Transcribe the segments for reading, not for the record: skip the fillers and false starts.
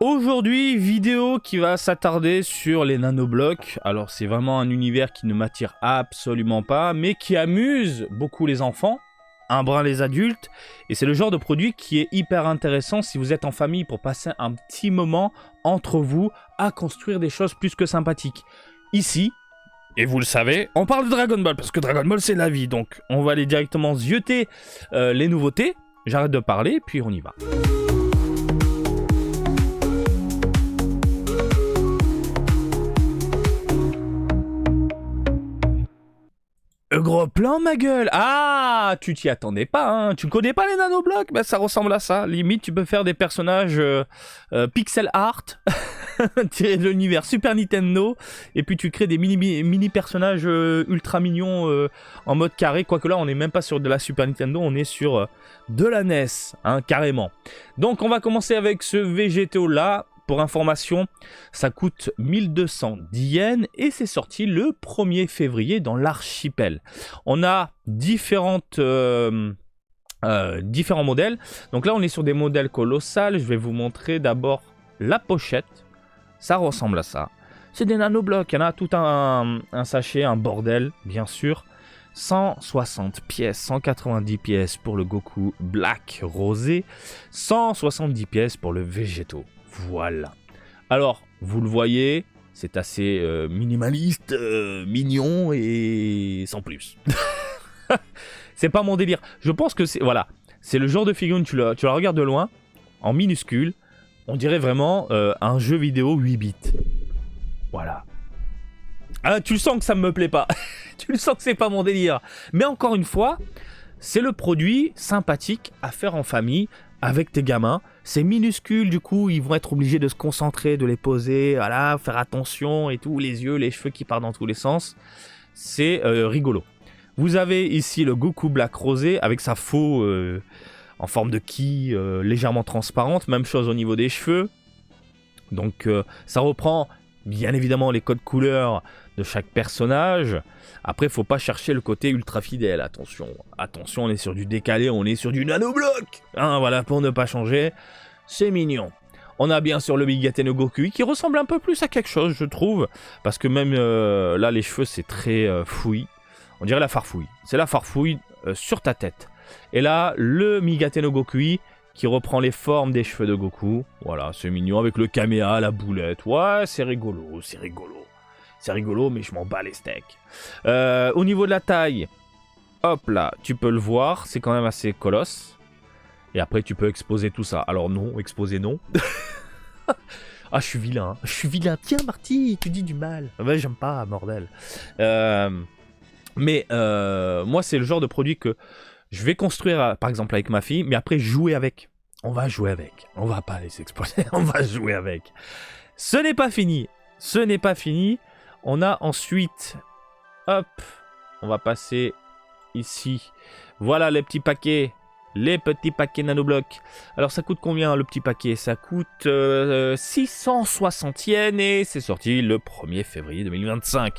Aujourd'hui, vidéo qui va s'attarder sur les nanoblocs. Alors c'est vraiment un univers qui ne m'attire absolument pas, mais qui amuse beaucoup les enfants, un brin les adultes, et c'est le genre de produit qui est hyper intéressant si vous êtes en famille pour passer un petit moment entre vous à construire des choses plus que sympathiques. Ici, et vous le savez, on parle de Dragon Ball, parce que Dragon Ball c'est la vie, donc on va aller directement zioter les nouveautés. J'arrête de parler, puis on y va. Gros plan, ma gueule. Ah, tu t'y attendais pas, hein. Tu connais pas les nanoblocs? Bah, ça ressemble à ça. Limite, tu peux faire des personnages pixel art tirés de l'univers Super Nintendo. Et puis, tu crées des mini personnages ultra mignons en mode carré. Quoique là, on n'est même pas sur de la Super Nintendo. On est sur de la NES, hein, carrément. Donc, on va commencer avec ce Végéto là. Pour information, ça coûte 1210 yens et c'est sorti le 1er février dans l'archipel. On a différents modèles. Donc là, on est sur des modèles colossales. Je vais vous montrer d'abord la pochette. Ça ressemble à ça. C'est des nanoblocs. Il y en a tout un sachet, un bordel, bien sûr. 160 pièces, 190 pièces pour le Goku Black Rosé, 170 pièces pour le Végéto. Voilà. Alors, vous le voyez, c'est assez minimaliste, mignon et sans plus. C'est pas mon délire. Je pense que c'est le genre de figurine, tu la regardes de loin, en minuscule, on dirait vraiment un jeu vidéo 8 bits. Voilà. Ah, tu le sens que ça me plaît pas. Tu le sens que c'est pas mon délire. Mais encore une fois, c'est le produit sympathique à faire en famille avec tes gamins. C'est minuscule, du coup, ils vont être obligés de se concentrer, de les poser, voilà, faire attention et tout, les yeux, les cheveux qui partent dans tous les sens. C'est rigolo. Vous avez ici le Goku Black Rosé avec sa faux en forme de ki légèrement transparente. Même chose au niveau des cheveux. Donc ça reprend bien évidemment les codes couleurs de chaque personnage. Après, faut pas chercher le côté ultra fidèle. Attention, on est sur du décalé, on est sur du nanobloc. Hein, voilà, pour ne pas changer. C'est mignon. On a bien sûr le Migate no Goku qui ressemble un peu plus à quelque chose, je trouve. Parce que même là, les cheveux, c'est très fouillis. On dirait la farfouille. C'est la farfouille sur ta tête. Et là, le Migate no Goku qui reprend les formes des cheveux de Goku. Voilà, c'est mignon avec le Kamea, la boulette. Ouais, c'est rigolo, c'est rigolo. C'est rigolo, mais je m'en bats les steaks. Au niveau de la taille, hop là, tu peux le voir, c'est quand même assez colosse. Et après, tu peux exposer tout ça. Alors non, exposer non. Ah, je suis vilain. Je suis vilain. Tiens, Marty, tu dis du mal. Ouais, j'aime pas, bordel. Mais moi, c'est le genre de produit que je vais construire, par exemple, avec ma fille, mais après, jouer avec. On va jouer avec. On va pas les exposer, on va jouer avec. Ce n'est pas fini. Ce n'est pas fini. On a ensuite, hop, on va passer ici. Voilà les petits paquets nanoblocs. Alors ça coûte combien le petit paquet? Ça coûte 660 yens et c'est sorti le 1er février 2025.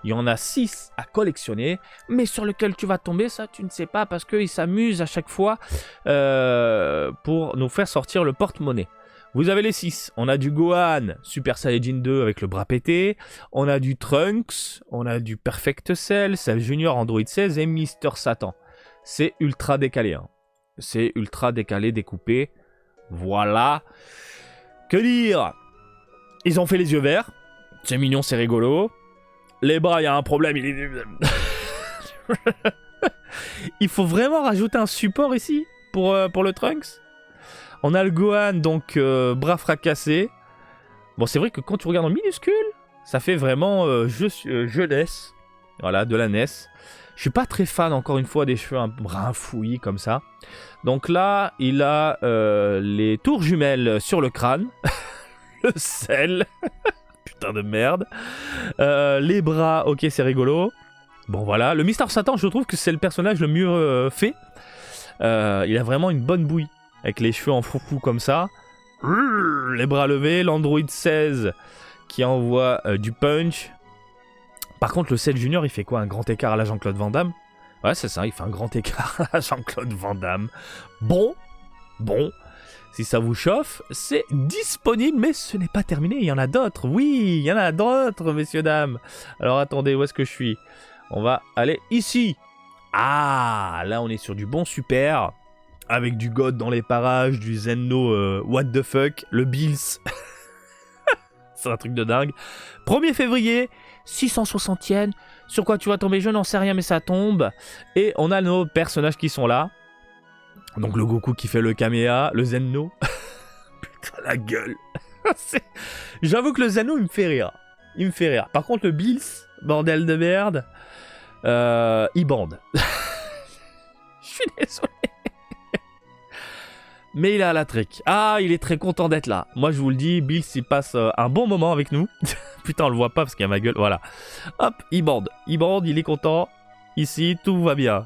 Il y en a 6 à collectionner, mais sur lequel tu vas tomber, ça tu ne sais pas parce qu'ils s'amusent à chaque fois pour nous faire sortir le porte-monnaie. Vous avez les 6, on a du Gohan Super Saiyajin 2 avec le bras pété, on a du Trunks, on a du Perfect Cell, Cell Junior Android 16 et Mister Satan. C'est ultra décalé, hein. C'est ultra décalé, découpé, voilà. Que dire? Ils ont fait les yeux verts, c'est mignon, c'est rigolo. Les bras, il y a un problème, il faut vraiment rajouter un support ici pour le Trunks. On a le Gohan, donc bras fracassés. Bon, c'est vrai que quand tu regardes en minuscule, ça fait vraiment jeunesse. Voilà, de la NES. Je suis pas très fan, encore une fois, des cheveux un brin fouillis comme ça. Donc là, il a les tours jumelles sur le crâne. Le sel. Putain de merde. Les bras, ok, c'est rigolo. Bon, voilà. Le Mister Satan, je trouve que c'est le personnage le mieux fait. Il a vraiment une bonne bouille. Avec les cheveux en foufou comme ça. Les bras levés. L'Android 16 qui envoie du punch. Par contre, le Cell Junior, il fait quoi? Un grand écart à la Jean-Claude Van Damme? Ouais, c'est ça, il fait un grand écart à la Jean-Claude Van Damme. Bon. Si ça vous chauffe, c'est disponible, mais ce n'est pas terminé. Il y en a d'autres. Oui, il y en a d'autres, messieurs, dames. Alors attendez, où est-ce que je suis? On va aller ici. Ah, là on est sur du bon super. Avec du God dans les parages, du Zenno what the fuck, le Bills. C'est un truc de dingue. 1er février, 660 yens. Sur quoi tu vas tomber? Je n'en sais rien, mais ça tombe. Et on a nos personnages qui sont là. Donc le Goku qui fait le Kamea, le Zenno. Putain, la gueule. J'avoue que le Zenno, il me fait rire. Il me fait rire. Par contre, le Bills, bordel de merde, il bande. Je suis désolé. Mais il a la trick. Ah, il est très content d'être là. Moi, je vous le dis, Bills, il passe un bon moment avec nous. Putain, on le voit pas parce qu'il y a ma gueule. Voilà. Hop, il bande. Il bande, il est content. Ici, tout va bien.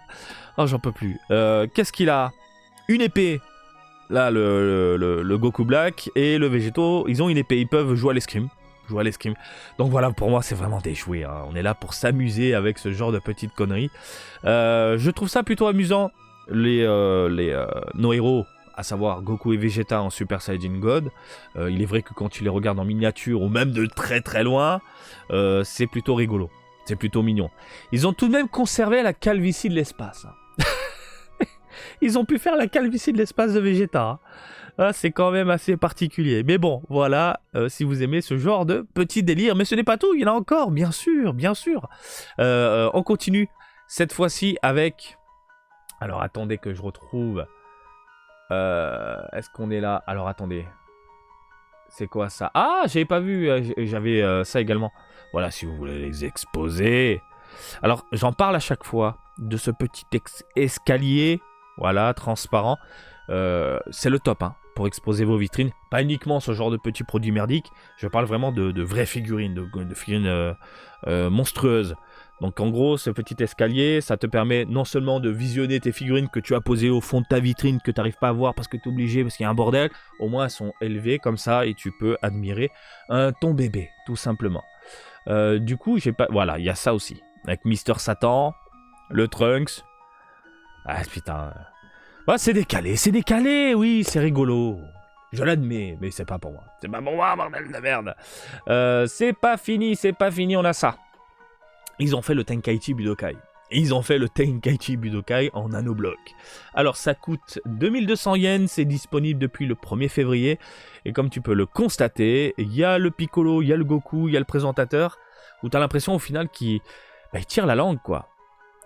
Oh, j'en peux plus. Qu'est-ce qu'il a? Une épée. Là, le Goku Black et le Végéto, ils ont une épée. Ils peuvent jouer à l'escrime. Donc voilà, pour moi, c'est vraiment des jouets. Hein. On est là pour s'amuser avec ce genre de petites conneries. Je trouve ça plutôt amusant. Nos héros, à savoir Goku et Vegeta en Super Saiyajin God. Il est vrai que quand tu les regardes en miniature ou même de très très loin, c'est plutôt rigolo. C'est plutôt mignon. Ils ont tout de même conservé la calvitie de l'espace. Ils ont pu faire la calvitie de l'espace de Vegeta. Ah, c'est quand même assez particulier. Mais bon, voilà, si vous aimez ce genre de petit délire. Mais ce n'est pas tout, il y en a encore, bien sûr, bien sûr. On continue cette fois-ci avec... Alors attendez que je retrouve... Est-ce qu'on est là? Alors attendez. C'est quoi ça? Ah, j'avais pas vu. J'avais ça également. Voilà, si vous voulez les exposer. Alors, j'en parle à chaque fois de ce petit escalier. Voilà, transparent. C'est le top, hein, pour exposer vos vitrines. Pas uniquement ce genre de petits produits merdiques. Je parle vraiment de vraies figurines, de figurines monstrueuses. Donc en gros, ce petit escalier, ça te permet non seulement de visionner tes figurines que tu as posées au fond de ta vitrine, que tu n'arrives pas à voir parce que tu es obligé, parce qu'il y a un bordel, au moins elles sont élevées comme ça et tu peux admirer ton bébé, tout simplement. Du coup, j'ai pas... voilà, il y a ça aussi. Avec Mister Satan, le Trunks. Ah putain... Bah, c'est décalé, oui, c'est rigolo. Je l'admets, mais c'est pas pour moi. C'est pas pour moi, bordel de merde. C'est pas fini, on a ça. Ils ont fait le Tenkaichi Budokai. Et ils ont fait le Tenkaichi Budokai en nanobloc. Alors ça coûte 2200 yens, c'est disponible depuis le 1er février. Et comme tu peux le constater, il y a le Piccolo, il y a le Goku, il y a le présentateur, où tu as l'impression au final qu'il tire la langue, quoi.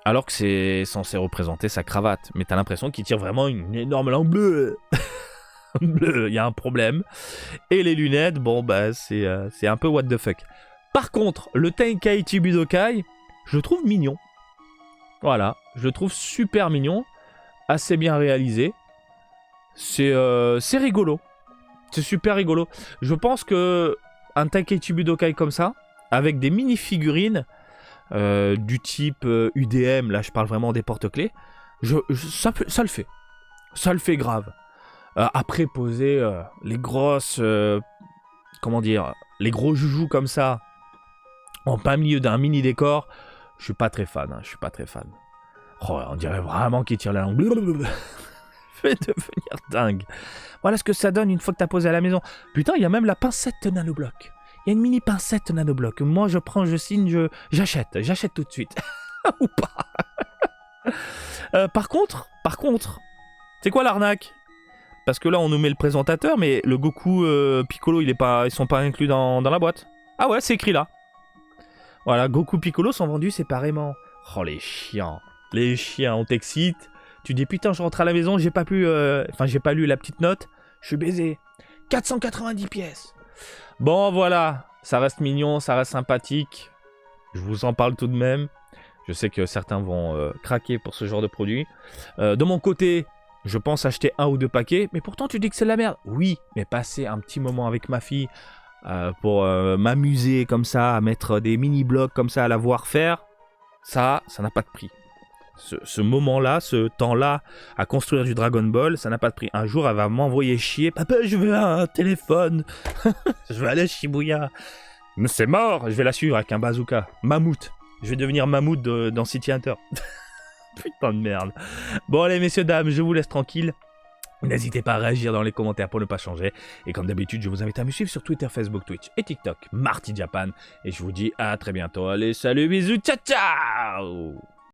Alors que c'est censé représenter sa cravate. Mais tu as l'impression qu'il tire vraiment une énorme langue bleue. Bleu, il y a un problème. Et les lunettes, bon bah c'est un peu what the fuck. Par contre, le Tenkaichi Budokai, je le trouve mignon. Voilà, je le trouve super mignon, assez bien réalisé. C'est rigolo. C'est super rigolo. Je pense que un Tenkaichi Budokai comme ça, avec des mini-figurines du type UDM, là je parle vraiment des porte-clés, ça le fait. Ça le fait grave. Après, poser les grosses... comment dire, les gros joujoux comme ça, en plein milieu d'un mini décor, je suis pas très fan, je suis pas très fan. Oh, on dirait vraiment qu'il tire la langue. Je vais devenir dingue. Voilà ce que ça donne une fois que t'as posé à la maison. Putain, il y a même la pincette nanobloc. Il y a une mini pincette nanobloc. Moi, je prends, je signe, j'achète tout de suite. Ou pas. Par contre, c'est quoi l'arnaque? Parce que là, on nous met le présentateur, mais le Goku Piccolo, ils sont pas inclus dans la boîte. Ah ouais, c'est écrit là. Voilà, Goku Piccolo sont vendus séparément. Oh, les chiens. Les chiens, on t'excite. Tu dis, putain, je rentre à la maison, j'ai pas lu la petite note. Je suis baisé. 490 pièces. Bon, voilà. Ça reste mignon, ça reste sympathique. Je vous en parle tout de même. Je sais que certains vont craquer pour ce genre de produit. De mon côté... je pense acheter 1 ou 2 paquets, mais pourtant tu dis que c'est de la merde. Oui, mais passer un petit moment avec ma fille pour m'amuser comme ça, à mettre des mini-blocs comme ça, à la voir faire, ça n'a pas de prix. Ce moment-là, ce temps-là, à construire du Dragon Ball, ça n'a pas de prix. Un jour, elle va m'envoyer chier. Papa, je veux un téléphone. Je veux aller à Shibuya. Mais c'est mort, je vais la suivre avec un bazooka. Mammouth. Je vais devenir Mammouth dans City Hunter. Putain de merde. Bon allez messieurs dames, je vous laisse tranquille. N'hésitez pas à réagir dans les commentaires pour ne pas changer. Et comme d'habitude, je vous invite à me suivre sur Twitter, Facebook, Twitch et TikTok, Marty Japan. Et je vous dis à très bientôt. Allez, salut, bisous, ciao ciao!